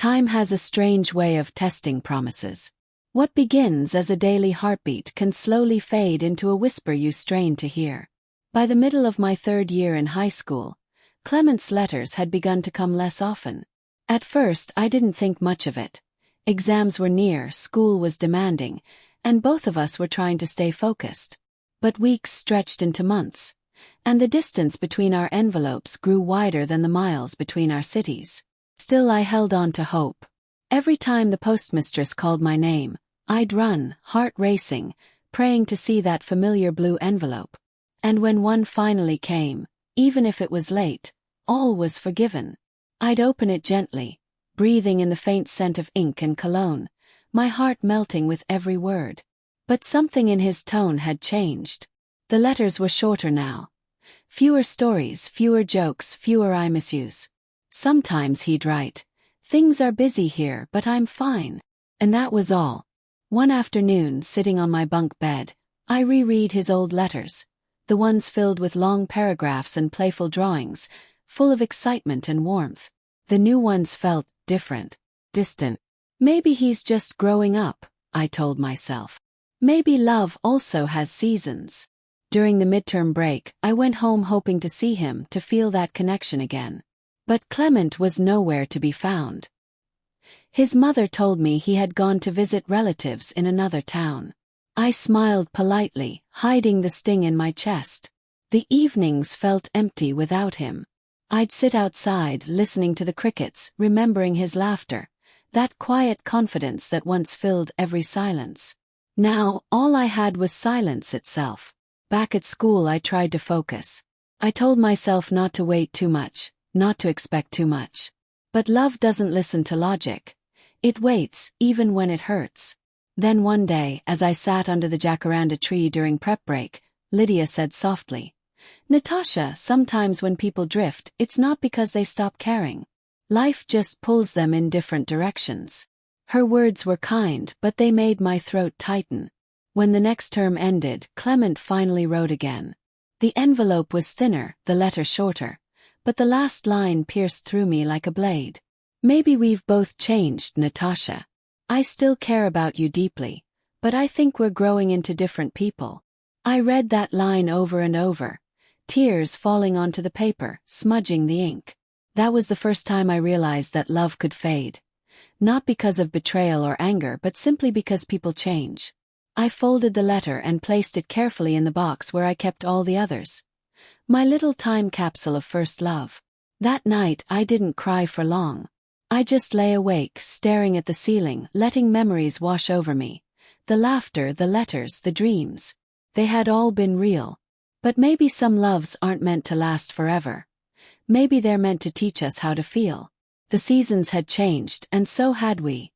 Time has a strange way of testing promises. What begins as a daily heartbeat can slowly fade into a whisper you strain to hear. By the middle of my 3rd year in high school, Clement's letters had begun to come less often. At first, I didn't think much of it. Exams were near, school was demanding, and both of us were trying to stay focused. But weeks stretched into months, and the distance between our envelopes grew wider than the miles between our cities. Still, I held on to hope. Every time the postmistress called my name, I'd run, heart racing, praying to see that familiar blue envelope. And when one finally came, even if it was late, all was forgiven. I'd open it gently, breathing in the faint scent of ink and cologne, my heart melting with every word. But something in his tone had changed. The letters were shorter now. Fewer stories, fewer jokes, fewer I miss yous. Sometimes he'd write, "Things are busy here, but I'm fine." And that was all. One afternoon, sitting on my bunk bed, I reread his old letters, the ones filled with long paragraphs and playful drawings, full of excitement and warmth. The new ones felt different, distant. Maybe he's just growing up, I told myself. Maybe love also has seasons. During the midterm break, I went home hoping to see him, to feel that connection again. But Clement was nowhere to be found. His mother told me he had gone to visit relatives in another town. I smiled politely, hiding the sting in my chest. The evenings felt empty without him. I'd sit outside, listening to the crickets, remembering his laughter, that quiet confidence that once filled every silence. Now, all I had was silence itself. Back at school, I tried to focus. I told myself not to wait too much, not to expect too much. But love doesn't listen to logic. It waits, even when it hurts. Then one day, as I sat under the jacaranda tree during prep break, Lydia said softly, "Natasha, sometimes when people drift, it's not because they stop caring. Life just pulls them in different directions." Her words were kind, but they made my throat tighten. When the next term ended, Clement finally wrote again. The envelope was thinner, the letter shorter, but the last line pierced through me like a blade. "Maybe we've both changed, Natasha. I still care about you deeply, but I think we're growing into different people." I read that line over and over, tears falling onto the paper, smudging the ink. That was the first time I realized that love could fade. Not because of betrayal or anger, but simply because people change. I folded the letter and placed it carefully in the box where I kept all the others. My little time capsule of first love. That night, I didn't cry for long. I just lay awake, staring at the ceiling, letting memories wash over me. The laughter, the letters, the dreams. They had all been real. But maybe some loves aren't meant to last forever. Maybe they're meant to teach us how to feel. The seasons had changed, and so had we.